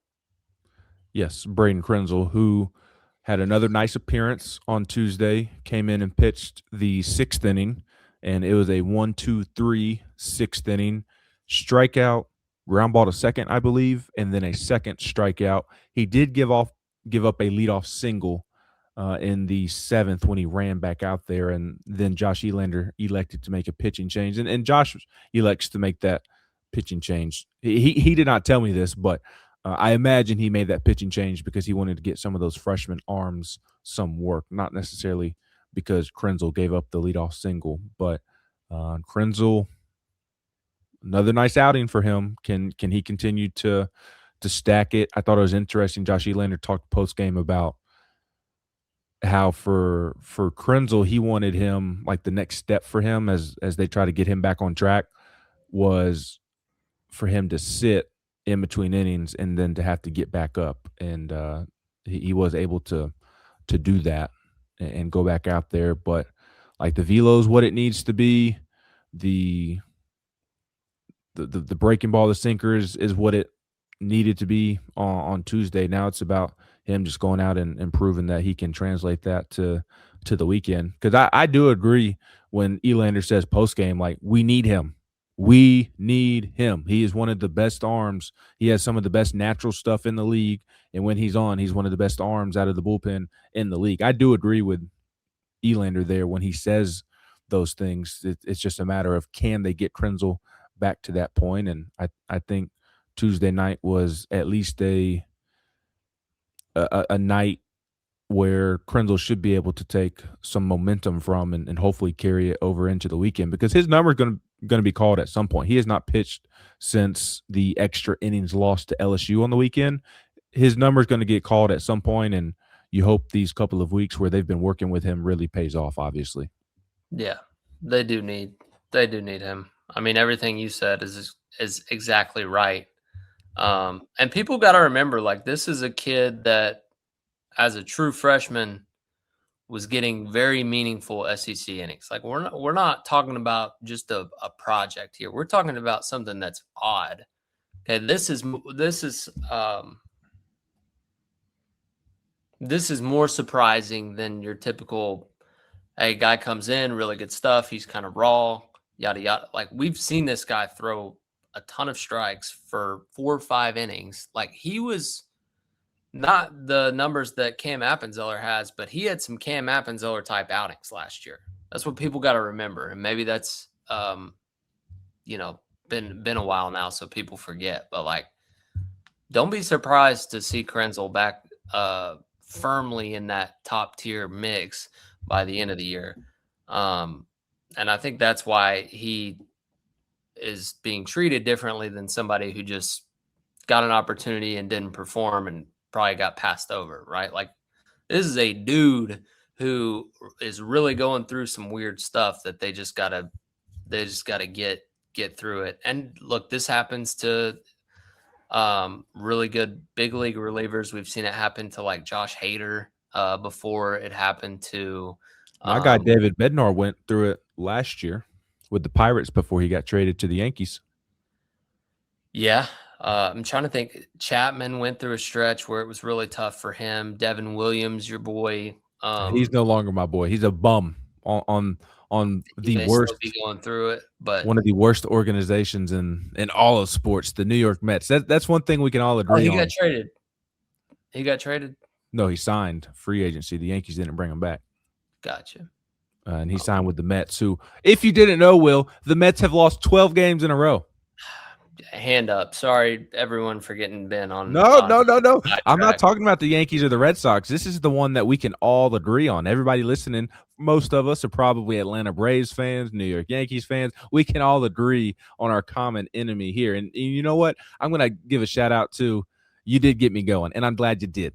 Yes, Braden Krenzel, who had another nice appearance on Tuesday, came in and pitched the 6th inning, and it was a 1-2-3 6th inning strikeout, ground ball to second, I believe, and then a second strikeout. He did give up a leadoff single in the 7th when he ran back out there, and then Josh Elander elected to make a pitching change. And Josh elects to make that pitching change. He did not tell me this, but I imagine he made that pitching change because he wanted to get some of those freshman arms some work, not necessarily because Krenzel gave up the leadoff single. But Krenzel, another nice outing for him. Can he continue to stack it? I thought it was interesting. Josh Elander talked post game about how for Krenzel, he wanted him, like the next step for him as they try to get him back on track was for him to sit in between innings and then to have to get back up. And he was able to do that and go back out there. But like the velo's what it needs to be. The breaking ball, the sinker is what it needed to be on Tuesday. Now it's about him just going out and proving that he can translate that to the weekend. Because I do agree when Elander says post game, like, we need him. We need him. He is one of the best arms. He has some of the best natural stuff in the league. And when he's on, he's one of the best arms out of the bullpen in the league. I do agree with Elander there when he says those things. It's just a matter of, can they get Krenzel back to that point? And I think Tuesday night was at least a night where Krenzel should be able to take some momentum from and hopefully carry it over into the weekend, because his number is going to be called at some point. He has not pitched since the extra innings loss to LSU on the weekend. His number is going to get called at some point, and you hope these couple of weeks where they've been working with him really pays off, obviously. Yeah, they do need him. I mean, everything you said is exactly right. And people got to remember, like, this is a kid that, as a true freshman, was getting very meaningful SEC innings. Like, we're not talking about just a project here. We're talking about something that's odd. Okay, this is more surprising than your typical, hey, guy comes in, really good stuff, he's kind of raw, yada yada. Like, we've seen this guy throw a ton of strikes for 4 or 5 innings. Like, he was not the numbers that Cam Appenzeller has, but he had some Cam Appenzeller type outings last year. That's what people got to remember. And maybe that's, been a while now, so people forget. But, like, don't be surprised to see Krenzel back firmly in that top tier mix by the end of the year. And I think that's why he is being treated differently than somebody who just got an opportunity and didn't perform and probably got passed over, right? Like, this is a dude who is really going through some weird stuff that they just gotta get through it. And look, this happens to really good big league relievers. We've seen it happen to, like, Josh Hader before. It happened to my guy David Bednar went through it last year with the Pirates before he got traded to the Yankees. Yeah. I'm trying to think. Chapman went through a stretch where it was really tough for him. Devin Williams, your boy. He's no longer my boy. He's a bum on the worst. Be going through it, but one of the worst organizations in all of sports, the New York Mets. That's one thing we can all agree on. He got traded. No, he signed free agency. The Yankees didn't bring him back. Gotcha. And he signed with the Mets, who, if you didn't know, Will, the Mets have lost 12 games in a row. Hand up. Sorry, everyone, for getting Ben on. No. I'm not talking about the Yankees or the Red Sox. This is the one that we can all agree on. Everybody listening, most of us are probably Atlanta Braves fans, New York Yankees fans. We can all agree on our common enemy here. And you know what? I'm going to give a shout out to, you did get me going, and I'm glad you did.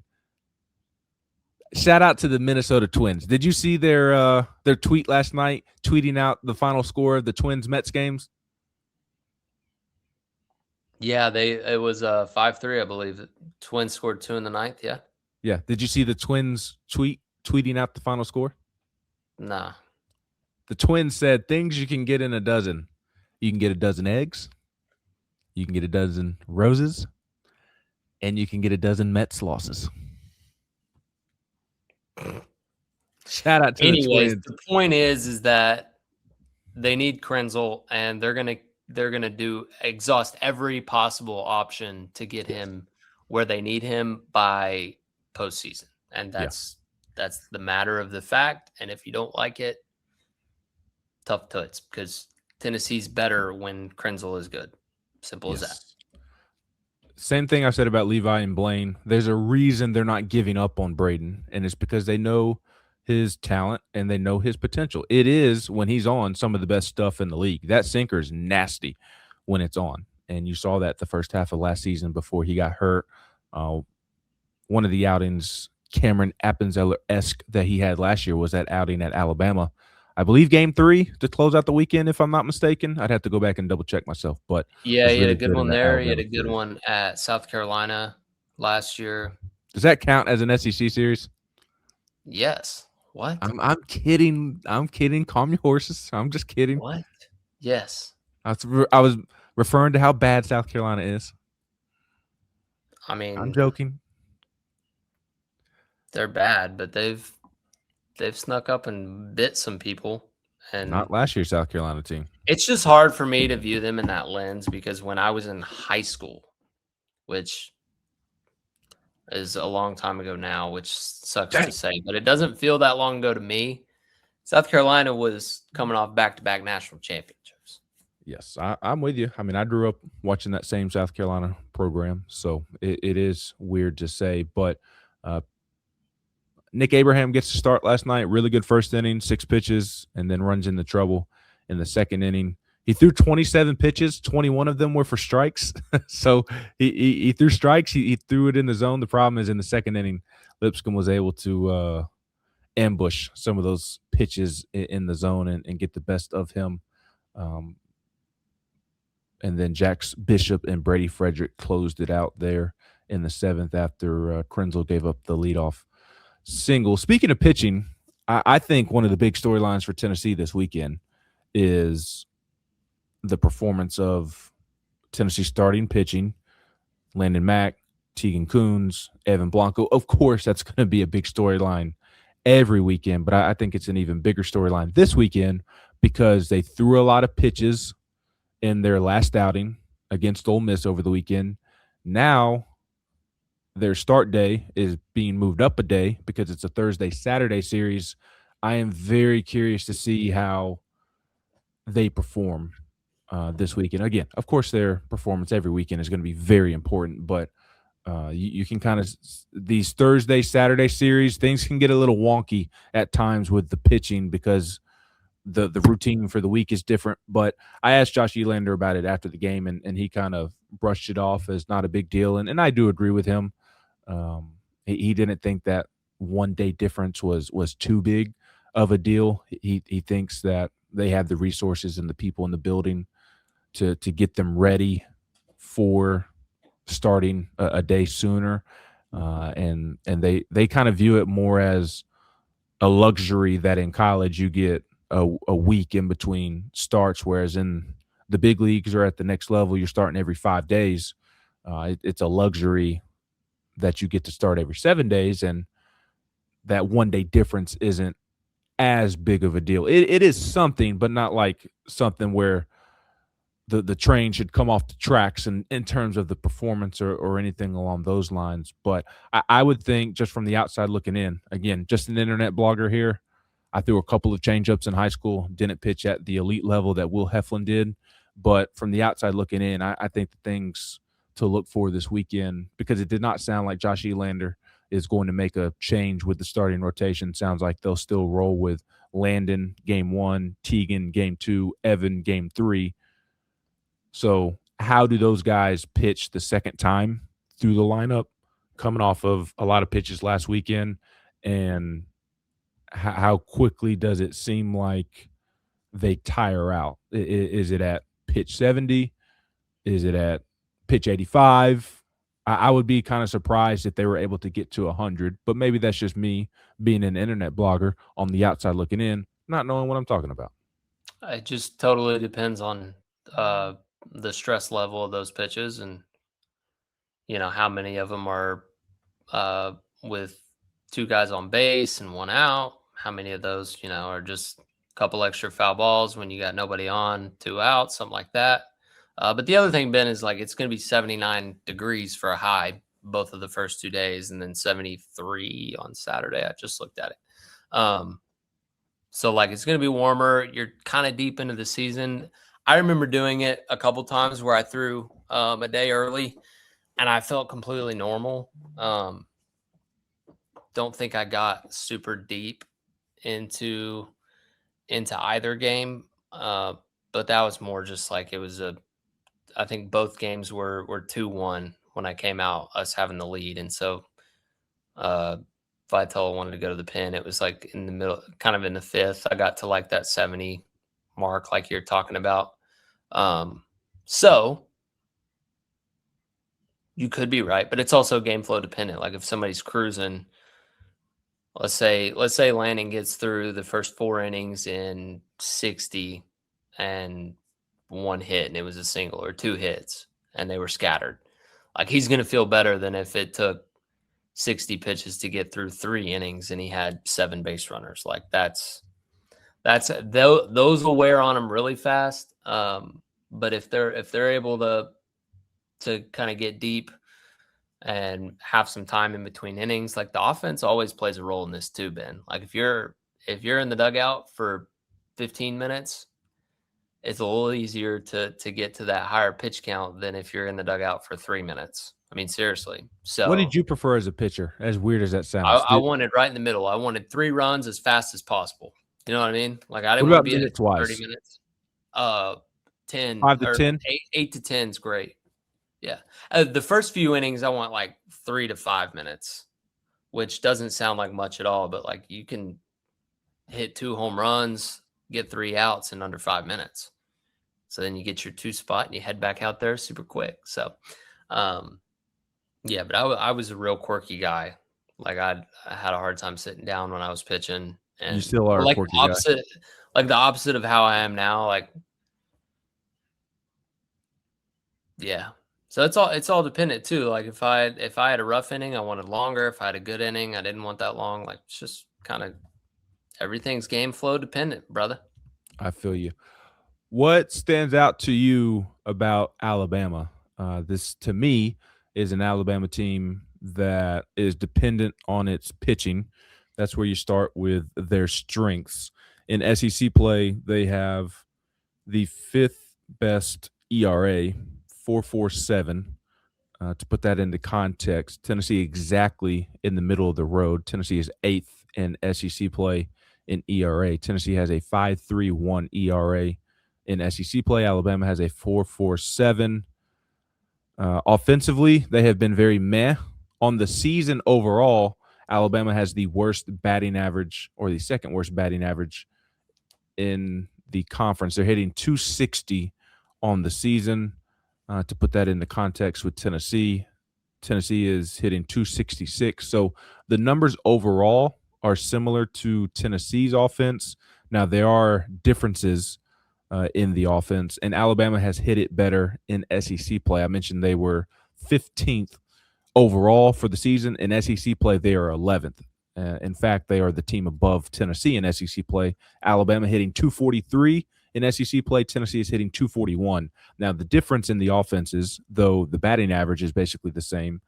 Shout out to the Minnesota Twins. Did you see their tweet last night, tweeting out the final score of the Twins-Mets games? Yeah, it was 5-3, I believe. Twins scored 2 in the 9th. Yeah. Yeah. Did you see the Twins tweeting out the final score? Nah. The Twins said things you can get in a dozen. You can get a dozen eggs. You can get a dozen roses, and you can get a dozen Mets losses. Shout out to the Twins. The point is that they need Krenzel, and they're gonna exhaust every possible option to get him where they need him by postseason, and that's the matter of the fact. And if you don't like it, tough toots, because Tennessee's better when Krenzel is good. Simple as that. Same thing I said about Levi and Blaine. There's a reason they're not giving up on Braden, and it's because they know his talent and they know his potential. It is, when he's on, some of the best stuff in the league. That sinker is nasty when it's on, and you saw that the first half of last season before he got hurt. One of the outings, Cameron Appenzeller-esque, that he had last year was that outing at Alabama. I believe game 3 to close out the weekend, if I'm not mistaken. I'd have to go back and double check myself, but Yeah, was he had a really good good in one that there. He had Alabama a good series. one at South Carolina last year. Does that count as an SEC series? Yes. What? I'm kidding. I'm kidding. Calm your horses. I'm just kidding. What? Yes. I was referring to how bad South Carolina is. I I'm mean, joking. they're bad, but they've snuck up and bit some people. Not And last year's South Carolina team. it's just hard for me to view them in that lens because when I was in high school, which is a long time ago now, which sucks Dang. to say, but it doesn't feel that long ago to me. South Carolina was coming off back-to-back national championships. Yes, I'm with you. I mean, I grew up watching that same South Carolina program, so it is weird to say. But uh, Nick Abraham gets to start last night. Really good first inning, 6 pitches, and then runs into trouble in the second inning. He threw 27 pitches. 21 of them were for strikes. So he threw strikes. He threw it in the zone. The problem is in the second inning, Lipscomb was able to ambush some of those pitches in the zone and get the best of him. And then Jax Bishop and Brady Frederick closed it out there in the 7th after Krenzel gave up the leadoff single. Speaking of pitching, I think one of the big storylines for Tennessee this weekend is the performance of Tennessee starting pitching, Landon Mack, Tegan Coons, Evan Blanco. Of course, that's going to be a big storyline every weekend, but I think it's an even bigger storyline this weekend because they threw a lot of pitches in their last outing against Ole Miss over the weekend. Now their start day is being moved up a day because it's a Thursday-Saturday series. I am very curious to see how they perform this weekend. Again, of course, their performance every weekend is going to be very important, but you can kind of these Thursday, Saturday series, things can get a little wonky at times with the pitching because the routine for the week is different. But I asked Josh Elander about it after the game, and he kind of brushed it off as not a big deal. And I do agree with him. He didn't think that 1 day difference was too big of a deal. He thinks that they have the resources and the people in the building to get them ready for starting a day sooner. And they kind of view it more as a luxury that in college you get a week in between starts, whereas in the big leagues or at the next level, you're starting every 5 days. It's a luxury that you get to start every 7 days, and that 1 day difference isn't as big of a deal. It is something, but not like something where the train should come off the tracks in terms of the performance or anything along those lines. But I would think just from the outside looking in, again, just an internet blogger here, I threw a couple of changeups in high school, didn't pitch at the elite level that Will Heflin did. But from the outside looking in, I think the things to look for this weekend, because it did not sound like Josh Elander is going to make a change with the starting rotation. Sounds like they'll still roll with Landon game 1, Tegan game 2, Evan game 3. So how do those guys pitch the second time through the lineup, coming off of a lot of pitches last weekend? And how quickly does it seem like they tire out? Is it at pitch 70? Is it at pitch 85? I would be kind of surprised if they were able to get to 100, but maybe that's just me being an internet blogger on the outside looking in, not knowing what I'm talking about. It just totally depends on the stress level of those pitches and, how many of them are with 2 guys on base and 1 out. How many of those, are just a couple extra foul balls when you got nobody on, 2 out, something like that. But the other thing, Ben, is like it's going to be 79 degrees for a high both of the first 2 days, and then 73 on Saturday. I just looked at it. So like it's going to be warmer. You're kind of deep into the season. I remember doing it a couple times where I threw a day early, and I felt completely normal. Don't think I got super deep into either game, but that was more just like it was I think both games were 2-1 when I came out, us having the lead, and so Vitella wanted to go to the pen. It was like in the middle, kind of in the fifth. I got to like that 70 mark, like you're talking about. So you could be right, but it's also game flow dependent. Like if somebody's cruising, let's say Lanning gets through the first 4 innings in 60 and 1 hit, and it was a single, or 2 hits and they were scattered. Like he's going to feel better than if it took 60 pitches to get through 3 innings and he had 7 base runners. Like those will wear on him really fast. But if they're able to kind of get deep and have some time in between innings, like the offense always plays a role in this too, Ben. Like if you're in the dugout for 15 minutes, it's a little easier to get to that higher pitch count than if you're in the dugout for 3 minutes. I mean, seriously. So What did you prefer as a pitcher? As weird as that sounds, I wanted right in the middle. I wanted 3 runs as fast as possible. You know what I mean? Like I didn't What want about to be at minutes-wise? 30 minutes. 10 5 to or 10? 8 to 10 is great. Yeah. The first few innings, I want like 3 to 5 minutes, which doesn't sound like much at all, but like you can hit 2 home runs, get 3 outs in under 5 minutes. So then you get your 2 spot and you head back out there super quick. So, yeah, but I was a real quirky guy. Like I had a hard time sitting down when I was pitching, and You still are a like quirky guy. like the opposite of how I am now. Like, yeah. So it's all dependent too. Like if I had a rough inning, I wanted longer. If I had a good inning, I didn't want that long. Like it's just kind of everything's game flow dependent, brother. I feel you. What stands out to you about Alabama? This, to me, is an Alabama team that is dependent on its pitching. That's where you start with their strengths. In SEC play, they have the 5th best ERA, 4.47. To put that into context, Tennessee exactly in the middle of the road. Tennessee is 8th in SEC play in ERA. Tennessee has a 5.31 ERA in SEC play. Alabama has a 4.47. Offensively, they have been very meh. On the season overall, Alabama has the worst batting average, or the second worst batting average in the conference. They're hitting 260 on the season. To put that into context with Tennessee, Tennessee is hitting 266. So the numbers overall are similar to Tennessee's offense. Now, there are differences in the offense, and Alabama has hit it better in SEC play. I mentioned they were 15th overall for the season. In SEC play, they are 11th. In fact, they are the team above Tennessee in SEC play. Alabama hitting 243 in SEC play. Tennessee is hitting 241. Now, the difference in the offenses, though the batting average is basically the same,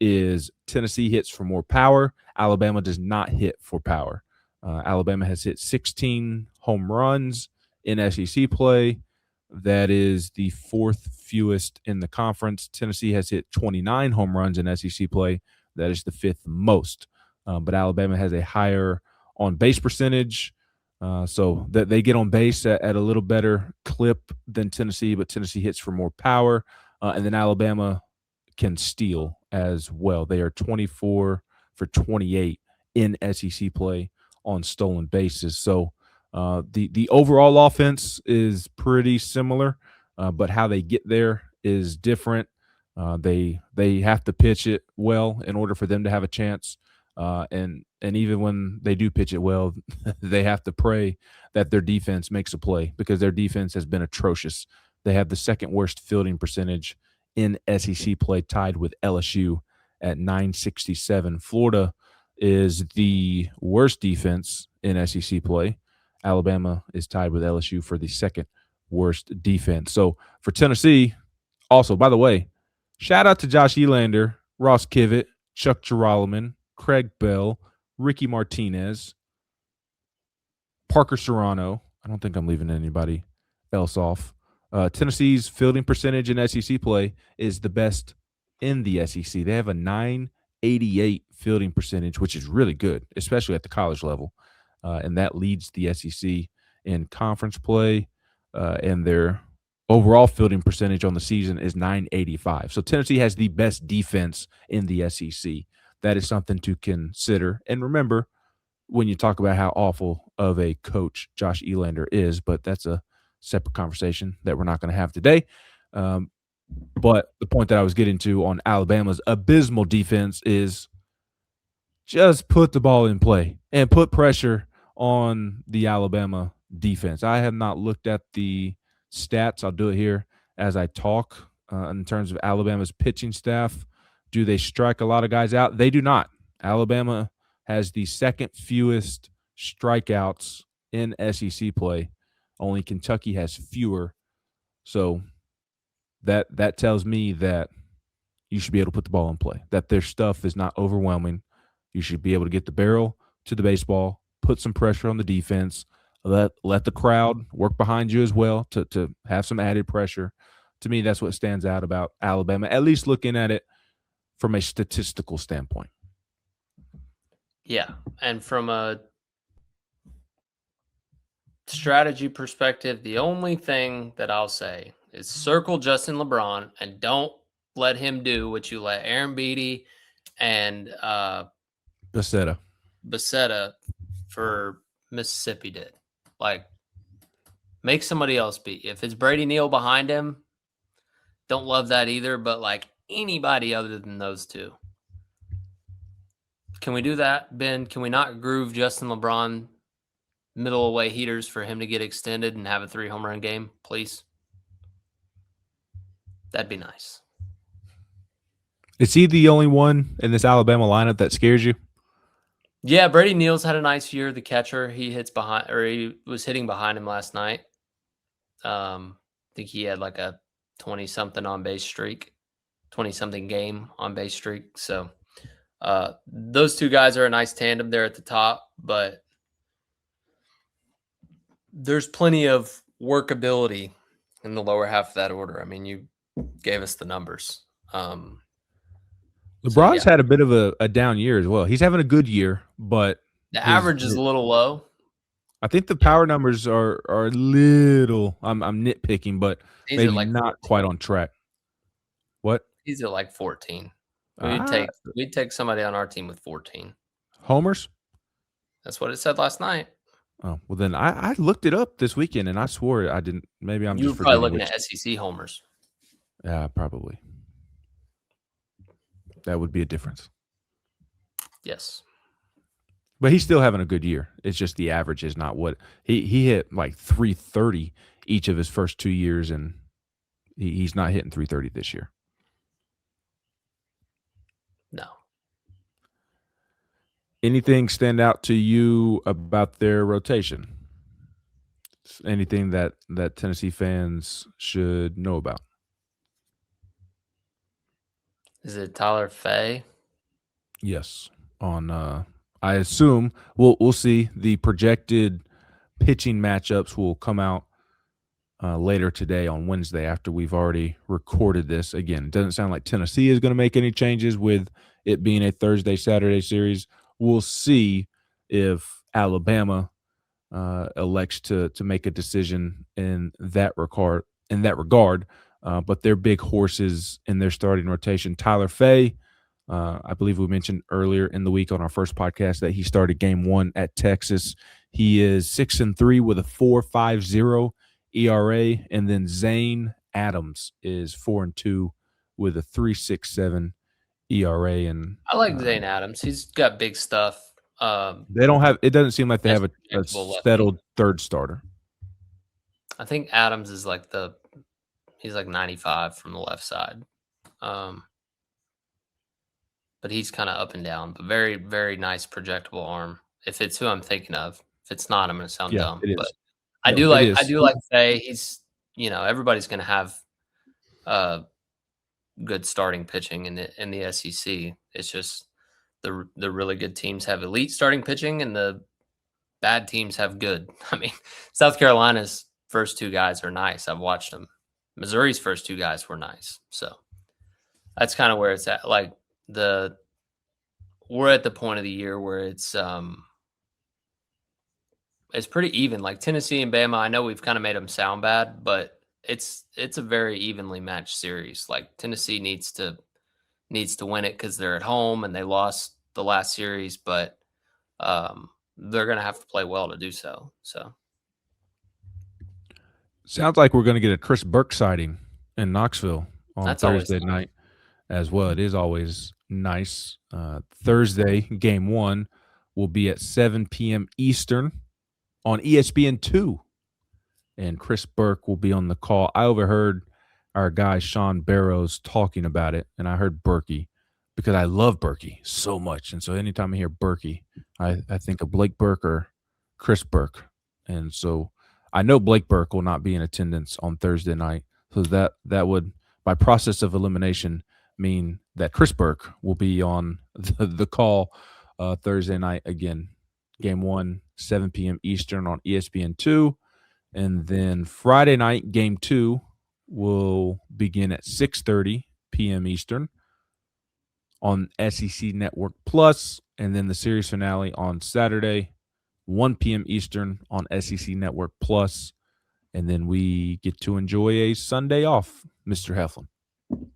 is Tennessee hits for more power. Alabama does not hit for power. Alabama has hit 16 home runs in SEC play. That is the 4th fewest in the conference. Tennessee has hit 29 home runs in SEC play. That is the 5th most. But Alabama has a higher on-base percentage, so that they get on base at a little better clip than Tennessee, but Tennessee hits for more power, and then Alabama can steal as well. They are 24 for 28 in SEC play on stolen bases. So the overall offense is pretty similar, but how they get there is different. They have to pitch it well in order for them to have a chance. And even when they do pitch it well, they have to pray that their defense makes a play, because their defense has been atrocious. They have the 2nd worst fielding percentage in SEC play, tied with LSU at 967. Florida is the worst defense in SEC play. Alabama is tied with LSU for the 2nd worst defense. So for Tennessee, also, by the way, shout out to Josh Elander, Ross Kivett, Chuck Girolman, Craig Bell, Ricky Martinez, Parker Serrano. I don't think I'm leaving anybody else off. Tennessee's fielding percentage in SEC play is the best in the SEC. They have a 988 fielding percentage, which is really good, especially at the college level. And that leads the SEC in conference play. And their overall fielding percentage on the season is 985. So Tennessee has the best defense in the SEC. that is something to consider. And remember, when you talk about how awful of a coach Josh Elander is, but that's a separate conversation that we're not going to have today. But the point that I was getting to on Alabama's abysmal defense is just put the ball in play and put pressure on the Alabama defense. I have not looked at the stats. I'll do it here as I talk in terms of Alabama's pitching staff. Do they strike a lot of guys out? They do not. Alabama has the second fewest strikeouts in SEC play. Only Kentucky has fewer. So that tells me that you should be able to put the ball in play, that their stuff is not overwhelming. You should be able to get the barrel to the baseball, put some pressure on the defense, let the crowd work behind you as well to have some added pressure. To me, that's what stands out about Alabama, at least looking at it from a statistical standpoint. Yeah, and from a strategy perspective, the only thing that I'll say is circle Justin LeBron and don't let him do what you let Aaron Beatty and Becerra for Mississippi did. Like, make somebody else beat. If it's Brady Neal behind him, don't love that either, but like anybody other than those two. Can we do that, Ben? Can we not groove Justin LeBron middle away heaters for him to get extended and have a 3 home run game, please? That'd be nice. Is he the only one in this Alabama lineup that scares you? Yeah, Brady Neal's had a nice year. The catcher, he was hitting behind him last night. I think he had like a 20-something on base streak, 20-something game on base streak. So those two guys are a nice tandem there at the top, but there's plenty of workability in the lower half of that order. I mean, you gave us the numbers. LeBron's had a bit of a down year as well. He's having a good year, but the average is a little low. I think the power numbers are a little. I'm nitpicking, but he's maybe like not 14. Quite on track. What? He's at like 14. We'd take somebody on our team with 14 homers. That's what it said last night. Oh, well, then I looked it up this weekend, and I swore I didn't. Maybe I'm you just were probably looking at SEC homers. Yeah, probably. That would be a difference. Yes. But he's still having a good year. It's just the average is not what he hit like 330 each of his first 2 years, and he's not hitting 330 this year. No. Anything stand out to you about their rotation? Anything that Tennessee fans should know about? Is it Tyler Fay? Yes. On I assume we'll see. The projected pitching matchups will come out later today on Wednesday after we've already recorded this. Again, it doesn't sound like Tennessee is going to make any changes with it being a Thursday-Saturday series. We'll see if Alabama elects to make a decision in that regard. But their big horses in their starting rotation, Tyler Fay, I believe we mentioned earlier in the week on our first podcast that he started game 1 at Texas. He is 6-3 with a 4.50 ERA, and then Zane Adams is 4-2 with a 3.67 ERA. And I like Zane Adams. He's got big stuff. They don't have. It doesn't seem like they have a settled third starter. I think Adams is like he's like 95 from the left side. But he's kind of up and down, but very, very nice projectable arm. If it's who I'm thinking of, if it's not, I'm going to sound dumb. It is. But I do like Faye. He's, everybody's going to have good starting pitching in the SEC. It's just the really good teams have elite starting pitching, and the bad teams have good. I mean, South Carolina's first 2 guys are nice. I've watched them. Missouri's first 2 guys were nice. So that's kind of where it's at. Like we're at the point of the year where it's pretty even. Like Tennessee and Bama, I know we've kind of made them sound bad, but it's a very evenly matched series. Like Tennessee needs to win it because they're at home and they lost the last series, but they're going to have to play well to do so. So sounds like we're going to get a Chris Burke sighting in Knoxville on that's Thursday always night as well. It is always nice. Thursday, game 1 will be at 7 p.m. Eastern on ESPN2. And Chris Burke will be on the call. I overheard our guy Sean Barrows talking about it, and I heard Berkey because I love Berkey so much. And so anytime I hear Berkey, I think of Blake Burke or Chris Burke. And so I know Blake Burke will not be in attendance on Thursday night. So that would, by process of elimination, mean that Chris Burke will be on the call Thursday night again. Game 1, 7 p.m. Eastern on ESPN2. And then Friday night, game 2 will begin at 6:30 p.m. Eastern on SEC Network Plus, and then the series finale on Saturday, 1 p.m. Eastern on SEC Network Plus, and then we get to enjoy a Sunday off, Mr. Heflin.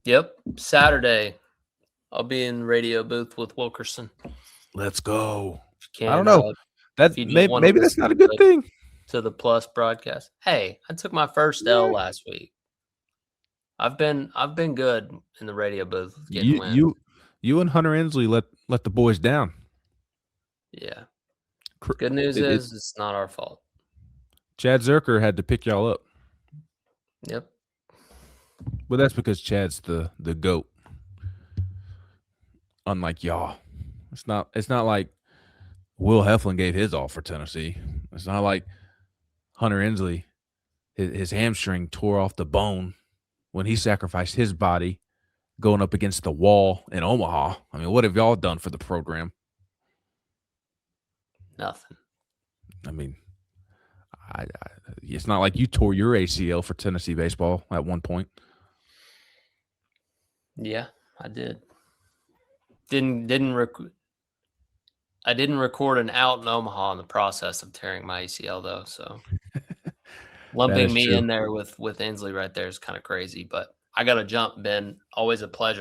Yep, Saturday, I'll be in radio booth with Wilkerson. Let's go. I Can, don't know. That maybe that's not a good thing. To the Plus broadcast. Hey, I took my first L last week. I've been good in the radio booth getting wins. You and Hunter Inslee let the boys down. Yeah. Good news is it's not our fault. Chad Zerker had to pick y'all up. Yep. But that's because Chad's the GOAT. Unlike y'all. It's not like Will Heflin gave his all for Tennessee. It's not like Hunter Inslee, his hamstring tore off the bone when he sacrificed his body going up against the wall in Omaha. I mean, what have y'all done for the program? Nothing. I mean, it's not like you tore your ACL for Tennessee baseball at one point. Yeah, I did. I didn't record an out in Omaha in the process of tearing my ACL, though. So lumping me in there with Inslee right there is kind of crazy. But I got to jump, Ben. Always a pleasure.